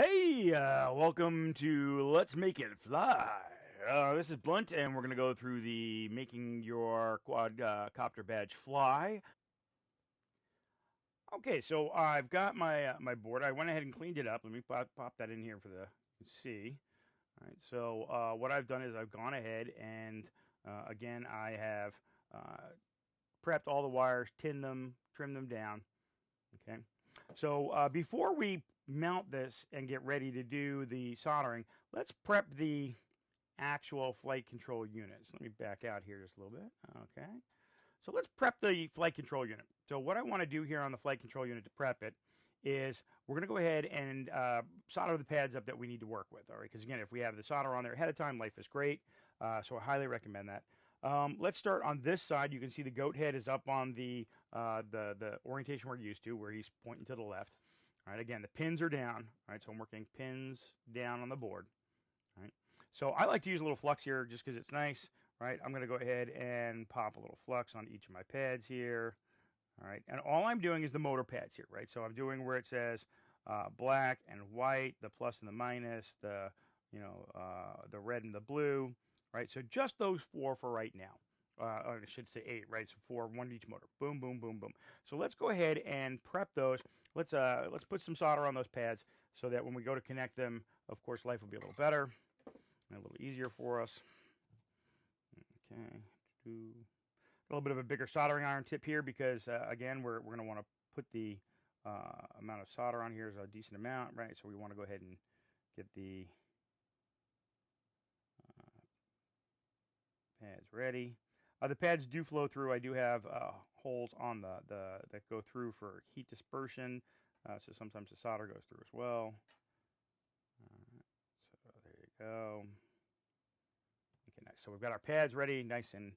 Hey, welcome to Let's Make It Fly. This is Blunt, and we're going to go through the making your quadcopter badge fly. Okay, so I've got my board. I went ahead and cleaned it up. Let me pop that in here for the you can see. All right, so what I've done is I've gone ahead and again I have prepped all the wires, tinned them, trimmed them down. Okay, so before we mount this and get ready to do the soldering, let's prep the actual flight control units. Let me back out here just a little bit. Okay, so let's prep the flight control unit. So what I want to do here on the flight control unit to prep it is we're going to go ahead and solder the pads up that we need to work with. All right, because again, if we have the solder on there ahead of time, life is great. So I highly recommend that. Let's start on this side. You can see the goat head is up on the orientation we're used to, where he's pointing to the left. All right, again, the pins are down. All right, so I'm working pins down on the board. All right, so I like to use a little flux here just because it's nice. Right, I'm going to go ahead and pop a little flux on each of my pads here. All right, and all I'm doing is the motor pads here, right? So I'm doing where it says black and white, the plus and the minus, the the red and the blue, right? So just those four for right now. I should say 8, right? So 4, one to each motor. Boom, boom, boom, boom. So let's go ahead and prep those. Let's put some solder on those pads so that when we go to connect them, of course, life will be a little better and a little easier for us. Okay. A little bit of a bigger soldering iron tip here because again we're going to want to put the amount of solder on here is a decent amount, right? So we want to go ahead and get the pads ready. The pads do flow through. I do have holes on the that go through for heat dispersion, so sometimes the solder goes through as well. So there you go. Okay, nice. So we've got our pads ready, nice and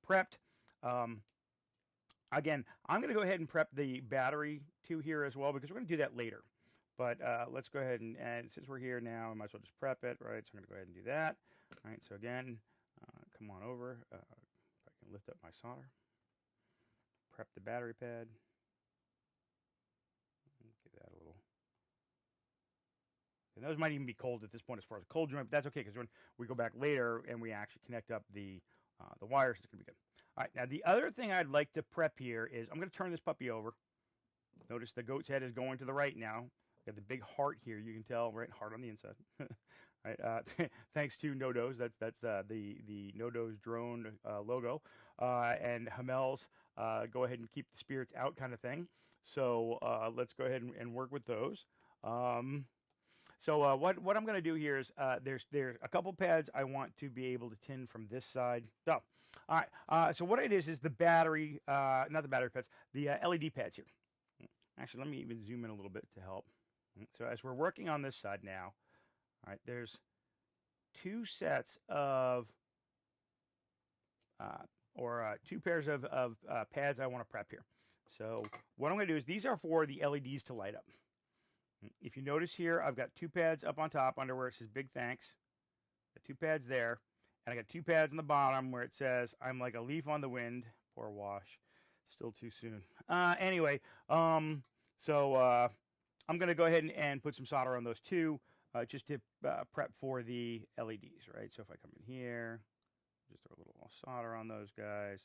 prepped. Again, I'm going to go ahead and prep the battery too here as well because we're going to do that later. But let's go ahead and since we're here now, I might as well just prep it, right? So I'm going to go ahead and do that. All right, so again, come on over. If I can lift up my solder. Prep the battery pad. Give that a little. And those might even be cold at this point as far as a cold joint, but that's okay because when we go back later and we actually connect up the wires, it's going to be good. All right, now the other thing I'd like to prep here is I'm going to turn this puppy over. Notice the goat's head is going to the right now. Got the big heart here. You can tell, right? Heart on the inside. Right. Thanks to NoDoz. That's the NoDoz drone logo. And Hamel's go ahead and keep the spirits out kind of thing. So let's go ahead and work with those. So what I'm going to do here is there's a couple pads I want to be able to tin from this side. So, all right. So what it is the battery, not the battery pads, the LED pads here. Actually, let me even zoom in a little bit to help. So as we're working on this side now, all right, there's 2 sets of, or 2 pairs of pads I want to prep here. So what I'm going to do is these are for the LEDs to light up. If you notice here, I've got 2 pads up on top under where it says big thanks. Got 2 pads there. And I got 2 pads on the bottom where it says I'm like a leaf on the wind. Poor Wash. Still too soon. Anyway, so I'm going to go ahead and put some solder on those 2 just to prep for the LEDs, right? So if I come in here, just throw a little solder on those guys.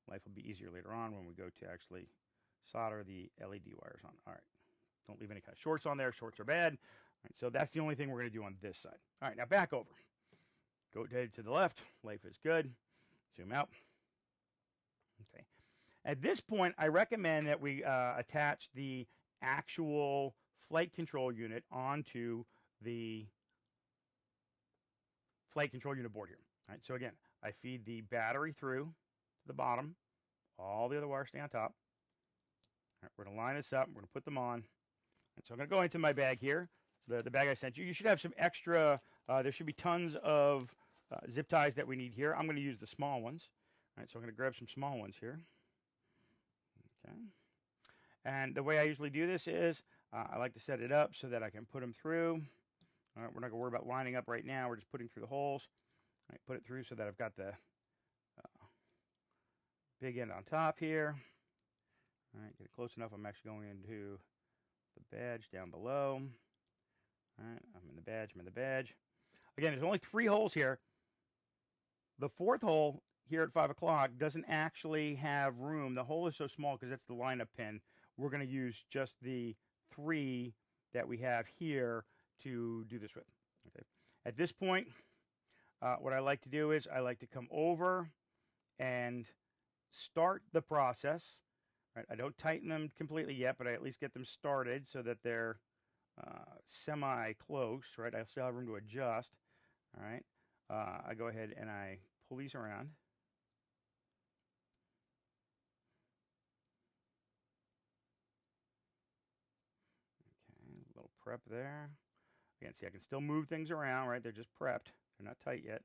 Life will be easier later on when we go to actually solder the LED wires on. All right. Don't leave any kind of shorts on there. Shorts are bad. All right, so that's the only thing we're going to do on this side. All right, now back over. Goat head to the left. Life is good. Zoom out. Okay. At this point, I recommend that we attach the actual flight control unit onto the flight control unit board here. All right, so again, I feed the battery through to the bottom. All the other wires stay on top. All right, we're going to line this up. We're going to put them on. So I'm going to go into my bag here, the bag I sent you. You should have some extra, there should be tons of zip ties that we need here. I'm going to use the small ones. All right, so I'm going to grab some small ones here. Okay. And the way I usually do this is I like to set it up so that I can put them through. All right, we're not going to worry about lining up right now. We're just putting through the holes. All right, put it through so that I've got the big end on top here. All right, get it close enough. I'm actually going into the badge down below. badge, I'm in the badge. Again, there's only 3 holes here. The 4th hole here at 5 o'clock doesn't actually have room. The hole is so small because that's the lineup pin. We're going to use just the 3 that we have here to do this with. Okay. At this point, what I like to do is I like to come over and start the process. Right? I don't tighten them completely yet, but I at least get them started so that they're semi-close, right? I still have room to adjust, all right? I go ahead and I pull these around. Okay, a little prep there. Again, see, I can still move things around, right? They're just prepped. They're not tight yet.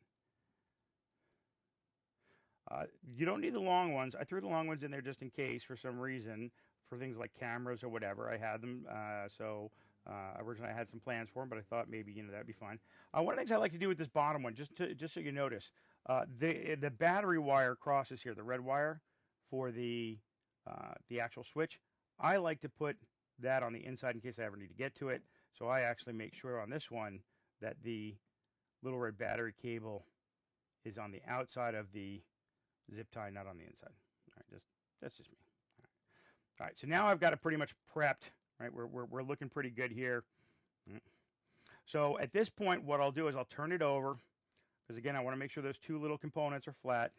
You don't need the long ones. I threw the long ones in there just in case for some reason, for things like cameras or whatever. I had them, originally I had some plans for them, but I thought maybe, that'd be fine. One of the things I like to do with this bottom one, just so you notice, the battery wire crosses here, the red wire for the actual switch. I like to put that on the inside in case I ever need to get to it. So I actually make sure on this one that the little red battery cable is on the outside of the zip tie, not on the inside. All right, that's just me. All right, so now I've got it pretty much prepped. Right, we're looking pretty good here. So at this point, what I'll do is I'll turn it over, because again, I want to make sure those 2 little components are flat.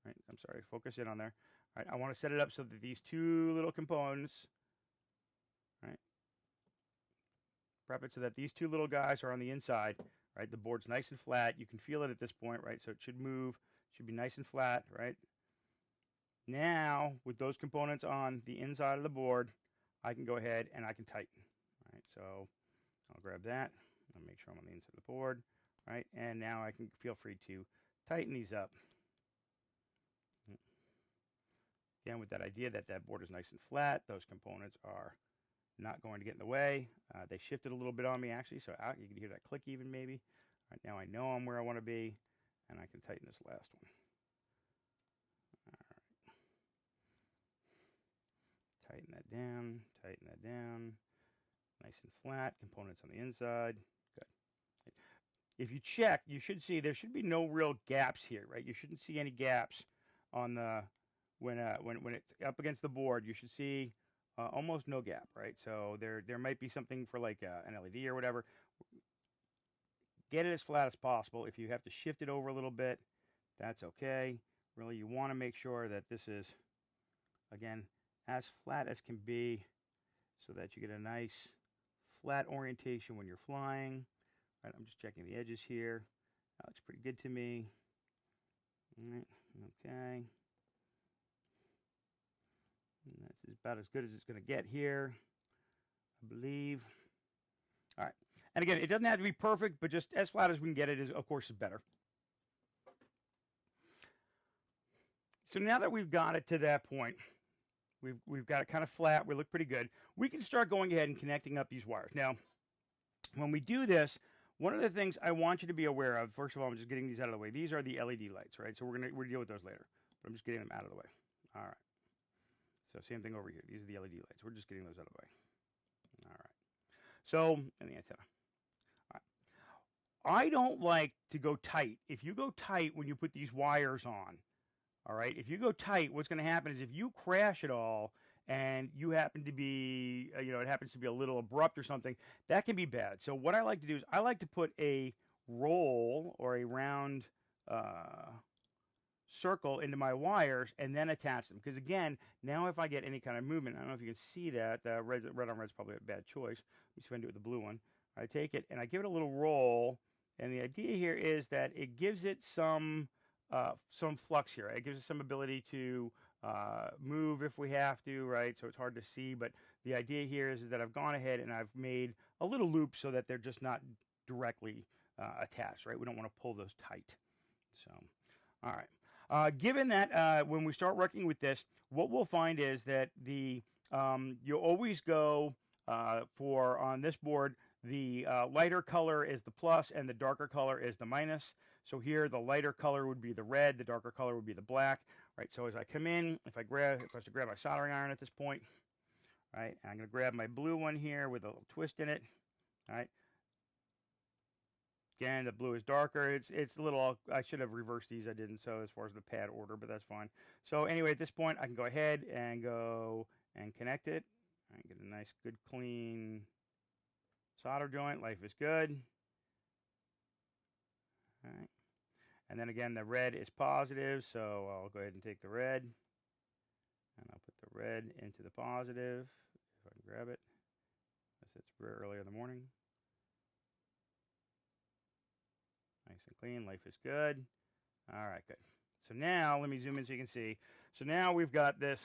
Right, I'm sorry, focus in on there. All right, I want to set it up so that these 2 little components, right, prep it so that these 2 little guys are on the inside. Right, the board's nice and flat. You can feel it at this point, right? So it should move, should be nice and flat, right? Now, with those components on the inside of the board, I can go ahead and I can tighten. Right, so I'll grab that. I'll make sure I'm on the inside of the board, right? And now I can feel free to tighten these up. Again, with that idea that that board is nice and flat, those components are not going to get in the way. They shifted a little bit on me actually, so you can hear that click even maybe. Right, now I know I'm where I want to be, and I can tighten this last one. All right. Tighten that down, tighten that down. Nice and flat, components on the inside. Good. If you check, you should see there should be no real gaps here, right? You shouldn't see any gaps on the when it's up against the board. You should see almost no gap, right? So there might be something for like an LED or whatever. Get it as flat as possible. If you have to shift it over a little bit, that's okay. Really, you want to make sure that this is, again, as flat as can be so that you get a nice flat orientation when you're flying. Right, I'm just checking the edges here. That looks pretty good to me. All right, okay. And that's about as good as it's going to get here, I believe. All right. And again, it doesn't have to be perfect, but just as flat as we can get it is, of course, is better. So now that we've got it to that point, we've got it kind of flat, we look pretty good, we can start going ahead and connecting up these wires. Now, when we do this, one of the things I want you to be aware of, first of all, I'm just getting these out of the way. These are the LED lights, right? So we're gonna deal with those later, but I'm just getting them out of the way. All right. So same thing over here. These are the LED lights. We're just getting those out of the way. All right. So, and the antenna. All right. I don't like to go tight. If you go tight when you put these wires on, all right, if you go tight, what's going to happen is if you crash it all and you happen to be, it happens to be a little abrupt or something, that can be bad. So what I like to do is I like to put a roll or a round circle into my wires and then attach them. Because again, now if I get any kind of movement, I don't know if you can see that, red on red is probably a bad choice. Let me see if I can do it with the blue one. I take it and I give it a little roll, and the idea here is that it gives it some flux here. Right? It gives it some ability to move if we have to, right? So it's hard to see, but the idea here is that I've gone ahead and I've made a little loop so that they're just not directly attached, right? We don't want to pull those tight. So, all right. Given that when we start working with this, what we'll find is that you'll always go for, on this board, the lighter color is the plus and the darker color is the minus. So here the lighter color would be the red, the darker color would be the black. Right, so as I come in, if I was to grab my soldering iron at this point, right, and I'm going to grab my blue one here with a little twist in it, all right. Again, the blue is darker. It's a little. I should have reversed these. I didn't. So as far as the pad order, but that's fine. So anyway, at this point, I can go ahead and go and connect it. I get a nice, good, clean solder joint. Life is good. All right. And then again, the red is positive, so I'll go ahead and take the red, and I'll put the red into the positive, if I can grab it. It's very early in the morning. Nice and clean, life is good. All right, good. So now, let me zoom in so you can see. So now we've got this,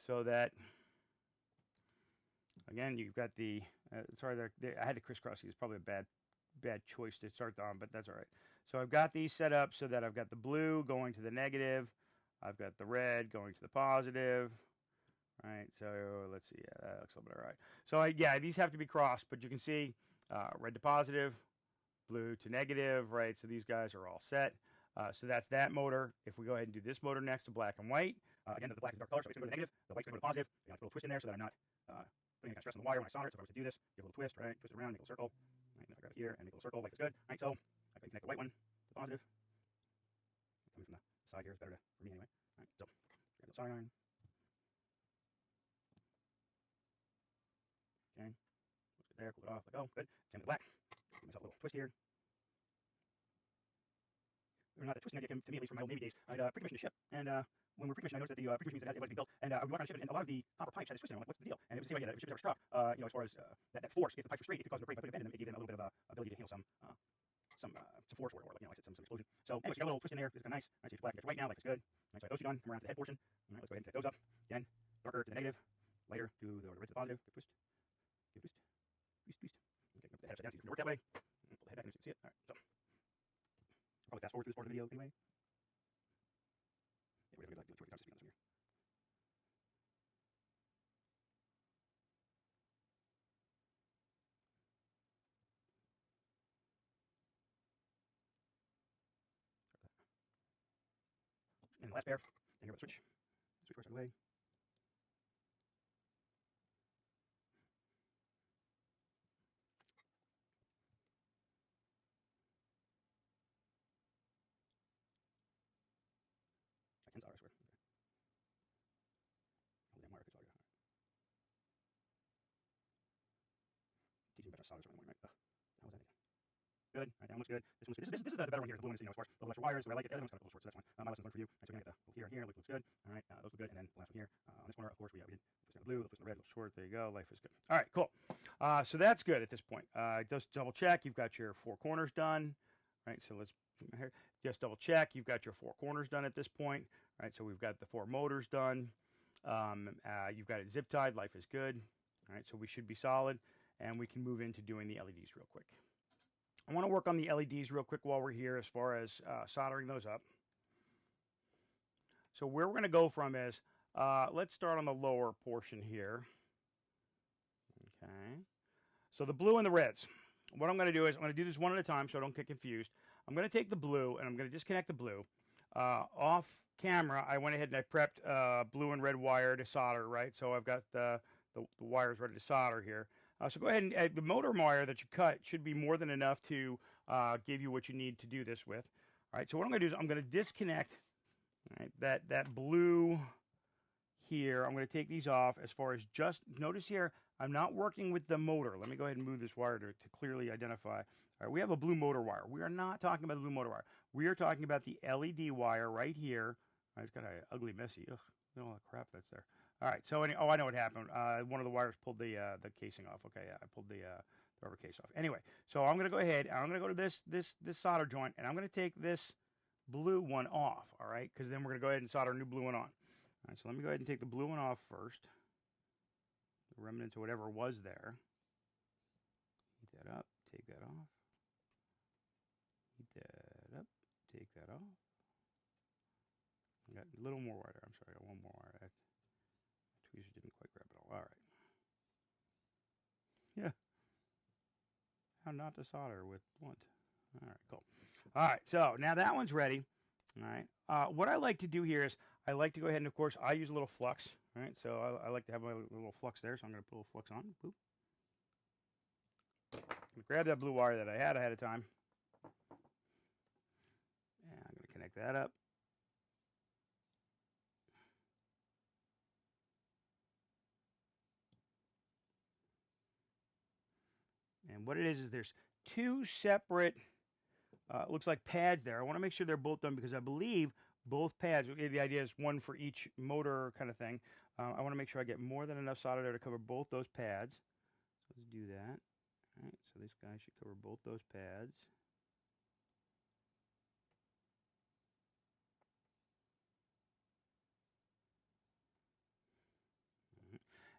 so that, again, you've got the, sorry, I had to crisscross these. It's probably a bad choice to start on, but that's all right. So I've got these set up so that I've got the blue going to the negative, I've got the red going to the positive. All right, so let's see. Yeah, that looks a little bit all right. So yeah, these have to be crossed, but you can see red to positive, blue to negative, right? So these guys are all set. So that's that motor. If we go ahead and do this motor next to black and white, again, the black is dark color, so it's going to go to negative, the white's going to go to positive. You know, put a little twist in there so that I'm not putting any kind of stress on the wire when I solder it. So if I was to do this, give a little twist, right? Twist it around, make a little circle. Right, and if I grab it here and make a little circle, like it's good. All right, so I can connect the white one to positive. Coming from the side here is better for me anyway. All right, so grab the soldering iron. Okay, looks good there. Cool it off. Let go. Good. Again, the black. Give myself a little twist here. Or not, the twisting idea came to me, at least from my old Navy days. I'd pre-commissioned a ship, and when we were pre-commissioned, I noticed that the pre-commission means that it wasn't being built, and we walked on the ship, and a lot of the copper pipes had a twist in them. I'm like, what's the deal? And it was the same idea that if the ship was ever struck, you know, as far as that force, if the pipes were straight, it could cause them to break. By putting a bend in them, it gave them a little bit of ability to handle some force, or like, you know, like I said, some explosion. So anyway, so you got a little twist in there. This is kind of nice. Nice, it's black, it's white now, life is good. All right, so I have those two done. Come around to the head portion. All right, let's go ahead and connect those up. Again, darker to the negative, lighter to the red to the positive. Good twist. Good twist. Twist, twist. Okay, put the head upside down so you can work that way. Pull the head back in so you can see it. All right, so probably fast forward through this part of the video anyway. Yeah, we're going to do it 2 or 3 times just to be honest with you. And the last pair, and here with the switch. Switch first out of the way. I can solder, I swear. Okay. Oh, damn wire, I could solder. All right. Teaching better solders in the morning, right? How was that again? Good. All right, that one looks good. This one's good. This is the better one here. The blue one is, you know, as far as little extra wires. I like it. The other one's kind of a little short, so that's fine. My lesson's learned for you. All right, so we're going to get the here and here. Looks good. All right, those look good. And then the last one here. On this corner, of course, we did twist in the blue, twist in the red, a little short. There you go. Life is good. All right, cool. So that's good at this point. Just double check. You've got your 4 corners done. Right, so let's here. Just double check. You've got your 4 corners done at this point. Right, so we've got the 4 motors done. You've got it zip tied. Life is good. All right, so we should be solid, and we can move into doing the LEDs real quick. I want to work on the LEDs real quick while we're here as far as soldering those up. So where we're going to go from is, let's start on the lower portion here. Okay. So the blue and the reds. What I'm going to do is I'm going to do this one at a time so I don't get confused. I'm going to take the blue and I'm going to disconnect the blue. Off camera, I went ahead and I prepped blue and red wire to solder, right? So I've got the wires ready to solder here. So go ahead and the motor wire that you cut should be more than enough to give you what you need to do this with. All right, so what I'm going to do is I'm going to disconnect, right, that blue here. I'm going to take these off as far as just, notice here, I'm not working with the motor. Let me go ahead and move this wire to clearly identify. All right, we have a blue motor wire. We are not talking about the blue motor wire. We are talking about the LED wire right here. It's kind of ugly, messy. Ugh, look at all the crap that's there. All right, so oh, I know what happened. One of the wires pulled the casing off. Okay, yeah, I pulled the rubber case off. Anyway, so I'm going to go ahead and I'm going to go to this solder joint, and I'm going to take this blue one off. All right, because then we're going to go ahead and solder a new blue one on. All right, so let me go ahead and take the blue one off first. The remnants of whatever was there. Heat that up. Take that off. Heat that up. Take that off. I got a little more wire there. I'm sorry, I got one more wire. That tweezer didn't quite grab it all. All right. Yeah. How not to solder with blunt. All right, cool. All right, so now that one's ready. All right. What I like to do here is I like to go ahead and, of course, I use a little flux. All right, so I like to have my little flux there, so I'm going to put a little flux on. Boop. I'm going to grab that blue wire that I had ahead of time. And I'm going to connect that up. And what it is there's two separate, looks like pads there. I want to make sure they're both done because I believe both pads, the idea is one for each motor kind of thing. I want to make sure I get more than enough solder there to cover both those pads. So let's do that. All right, so this guy should cover both those pads.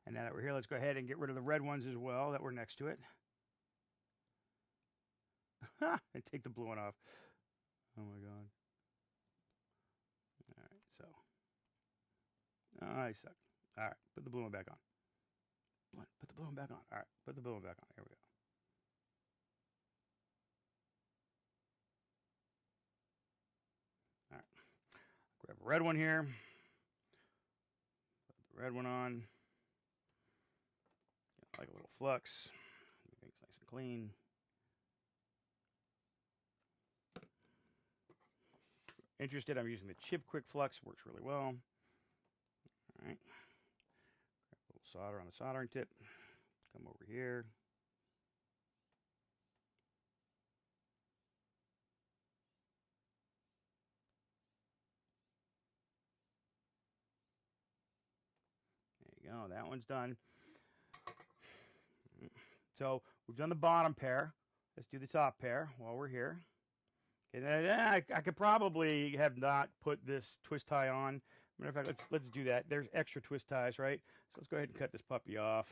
And now that we're here, let's go ahead and get rid of the red ones as well that were next to it. And take the blue one off. Oh my god. Alright, so. I suck. Alright, put the blue one back on. Put the blue one back on. Alright, put the blue one back on. Here we go. Alright. Grab a red one here. Put the red one on. Get like a little flux. Make things nice and clean. Interested, I'm using the chip quick flux, works really well. All right, grab a little solder on the soldering tip, come over here. There you go, that one's done. So we've done the bottom pair. Let's do the top pair while we're here. Okay, I could probably have not put this twist tie on. Matter of fact, let's do that. There's extra twist ties, right? So let's go ahead and cut this puppy off,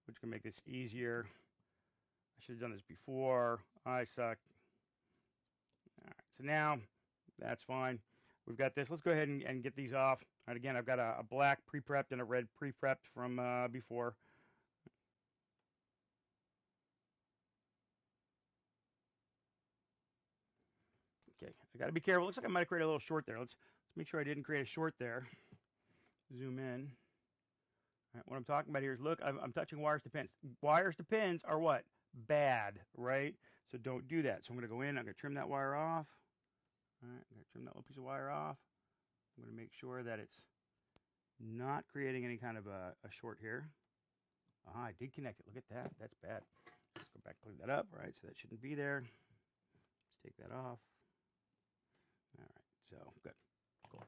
which can make this easier. I should have done this before. I suck. All right, so now that's fine. We've got this. Let's go ahead and get these off. And again, I've got a black pre-prepped and a red pre-prepped from before. Okay, I got to be careful. Looks like I might have created a little short there. Let's make sure I didn't create a short there. Zoom in. All right, what I'm talking about here is, look, I'm touching wires to pins. Wires to pins are what? Bad, right? So don't do that. So I'm going to go in. I'm going to trim that wire off. All right, I'm going to trim that little piece of wire off. I'm going to make sure that it's not creating any kind of a short here. I did connect it. Look at that. That's bad. Let's go back and clean that up. All right, so that shouldn't be there. Let's take that off. All right, so good. Cool.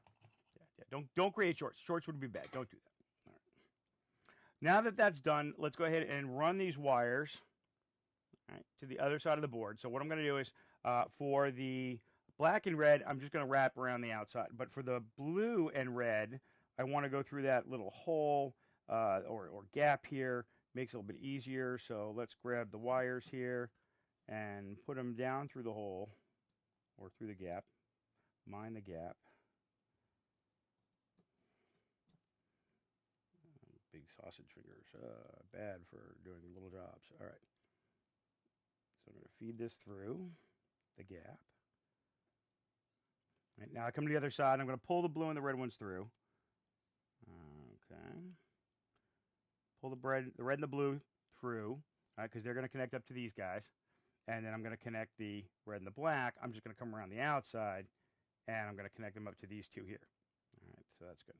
Yeah. Don't create shorts. Shorts would be bad. Don't do that. All right. Now that that's done, let's go ahead and run these wires, all right, to the other side of the board. So what I'm going to do is, for the black and red, I'm just going to wrap around the outside. But for the blue and red, I want to go through that little hole or gap here. Makes it a little bit easier. So let's grab the wires here and put them down through the hole or through the gap. Mind the gap. Big sausage fingers. Bad for doing little jobs. All right. So I'm going to feed this through the gap. All right, now I come to the other side. I'm going to pull the blue and the red ones through. Okay. Pull the red and the blue through, because they're going to connect up to these guys. And then I'm going to connect the red and the black. I'm just going to come around the outside. And I'm going to connect them up to these two here. All right, so that's good.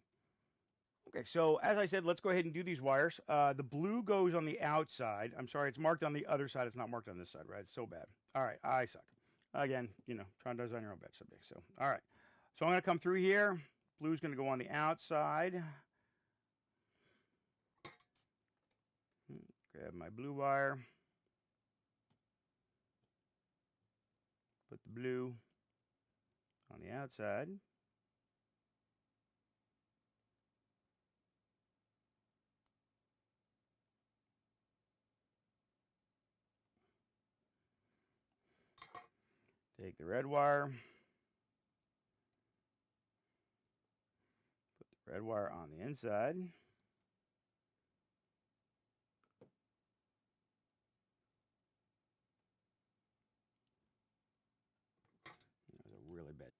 Okay, so as I said, let's go ahead and do these wires. The blue goes on the outside. I'm sorry, it's marked on the other side. It's not marked on this side, right? It's so bad. All right, I suck. Again, try and design your own bed someday. So, all right. So I'm going to come through here. Blue's going to go on the outside. Grab my blue wire. Put the blue on the outside. Take the red wire. Put the red wire on the inside. That was a really bad.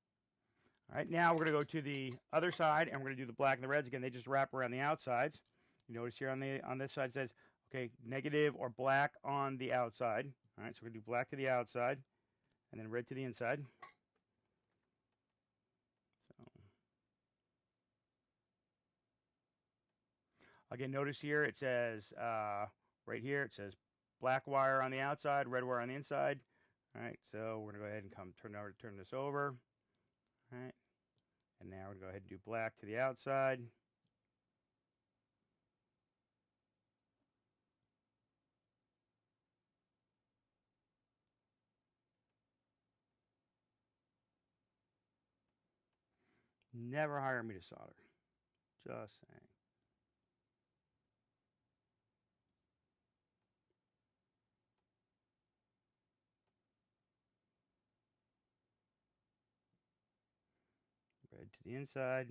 All right, now we're going to go to the other side, and we're going to do the black and the reds again. They just wrap around the outsides. You notice here on this side it says, okay, negative or black on the outside. All right, so we're going to do black to the outside and then red to the inside. So, again, notice here it says, right here, it says black wire on the outside, red wire on the inside. All right, so we're going to go ahead and turn this over. All right, and now we're going to go ahead and do black to the outside. Never hire me to solder. Just saying. Red to the inside.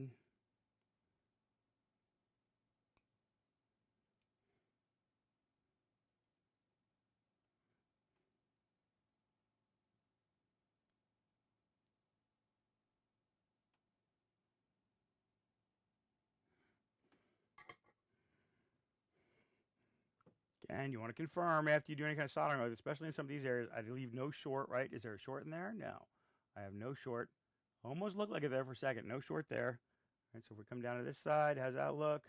And you want to confirm after you do any kind of soldering, especially in some of these areas, I leave no short, right? Is there a short in there? No. I have no short. Almost looked like it there for a second. No short there. All right, so if we come down to this side, how's that look?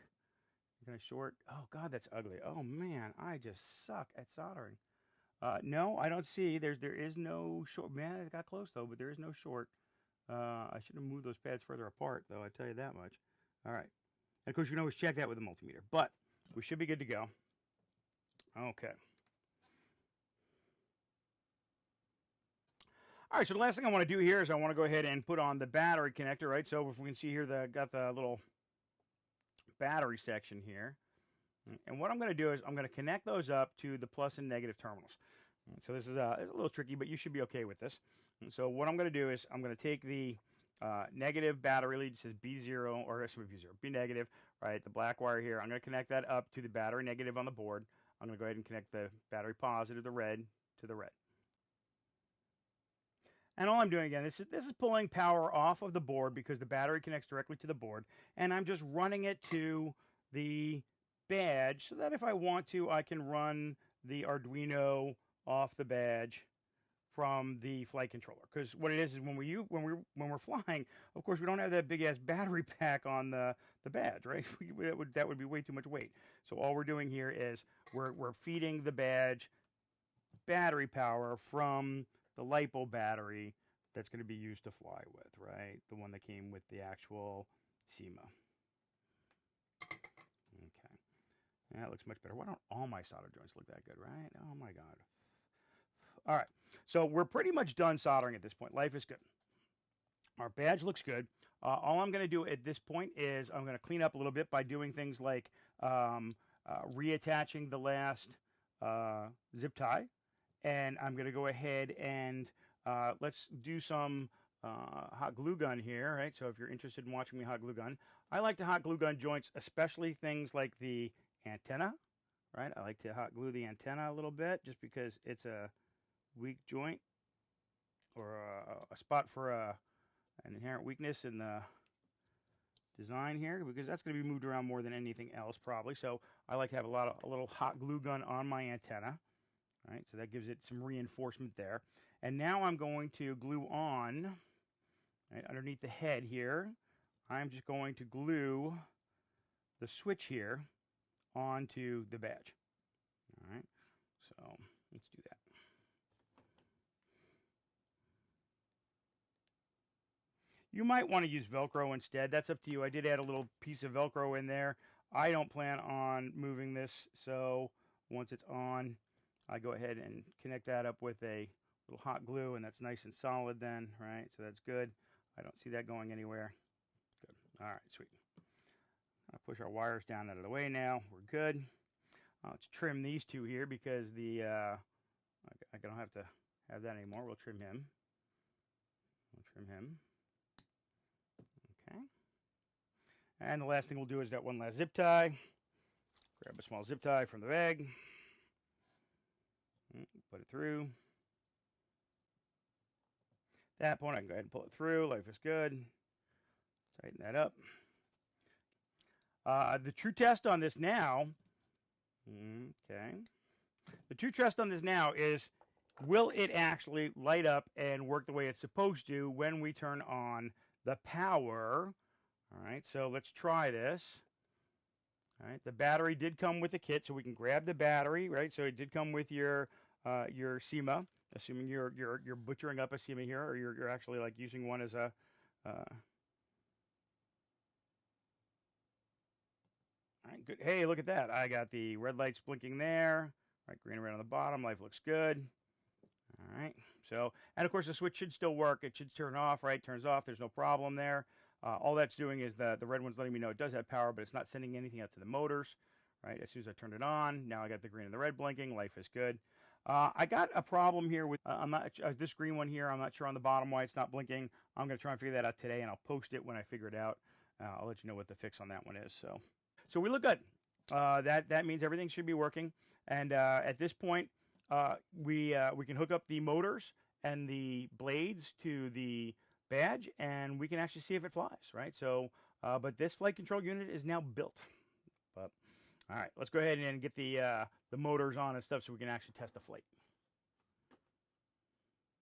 Kind of short. Oh, God, that's ugly. Oh, man, I just suck at soldering. No, I don't see. There is no short. Man, it got close, though, but there is no short. I should have moved those pads further apart, though, I tell you that much. All right. And, of course, you can always check that with a multimeter. But we should be good to go. Okay. All right, so the last thing I want to do here is I want to go ahead and put on the battery connector, right? So if we can see here, got the little battery section here. And what I'm going to do is I'm going to connect those up to the plus and negative terminals. So this is a little tricky, but you should be okay with this. And so what I'm going to do is I'm going to take the negative battery lead, it says B0, or B0, B negative, right? The black wire here. I'm going to connect that up to the battery negative on the board. I'm going to go ahead and connect the battery positive, the red, to the red. And all I'm doing, again, this is pulling power off of the board because the battery connects directly to the board. And I'm just running it to the badge so that if I want to, I can run the Arduino off the badge from the flight controller. Because what it is when we're flying, of course, we don't have that big ass battery pack on the badge, right? that would be way too much weight. So all we're doing here is we're feeding the badge battery power from the LiPo battery that's going to be used to fly with, right? The one that came with the actual SEMA. Okay. That looks much better. Why don't all my solder joints look that good, right? Oh my God. All right. So we're pretty much done soldering at this point. Life is good. Our badge looks good. All I'm going to do at this point is I'm going to clean up a little bit by doing things like reattaching the last zip tie. And I'm going to go ahead and let's do some hot glue gun here, right? So if you're interested in watching me hot glue gun, I like to hot glue gun joints, especially things like the antenna, right? I like to hot glue the antenna a little bit just because it's a weak joint or a spot for an inherent weakness in the design here, because that's going to be moved around more than anything else probably. So I like to have a little hot glue gun on my antenna. Right, so that gives it some reinforcement there. And now I'm going to glue on, right, underneath the head here, I'm just going to glue the switch here onto the badge. All right, so let's do that. You might want to use Velcro instead. That's up to you. I did add a little piece of Velcro in there. I don't plan on moving this, so once it's on, I go ahead and connect that up with a little hot glue, and that's nice and solid then, right? So that's good. I don't see that going anywhere. Good. All right, sweet. I'll push our wires down out of the way now. We're good. Let's trim these two here because I don't have to have that anymore. We'll trim him. We'll trim him. Okay. And the last thing we'll do is that one last zip tie. Grab a small zip tie from the bag. Put it through. At that point, I can go ahead and pull it through. Life is good. Tighten that up. The true test on this now, okay. The true test on this now is will it actually light up and work the way it's supposed to when we turn on the power? All right, so let's try this. All right, the battery did come with the kit, so we can grab the battery, right? So it did come with your SEMA, assuming you're butchering up a SEMA here, or you're actually like using one as a all right, good. Hey, look at that. I got the red lights blinking there. All right, green and red on the bottom. Life looks good. All right. So, and of course, the switch should still work. It should turn off, right? Turns off. There's no problem there. All that's doing is the red one's letting me know it does have power, but it's not sending anything out to the motors, right? As soon as I turned it on, now I got the green and the red blinking. Life is good. I got a problem here with I'm not this green one here. I'm not sure on the bottom why it's not blinking. I'm going to try and figure that out today, and I'll post it when I figure it out. I'll let you know what the fix on that one is. So we look good. That means everything should be working. And at this point, we can hook up the motors and the blades to the badge, and we can actually see if it flies, right? So, but this flight control unit is now built. But all right, let's go ahead and get the motors on and stuff so we can actually test the flight.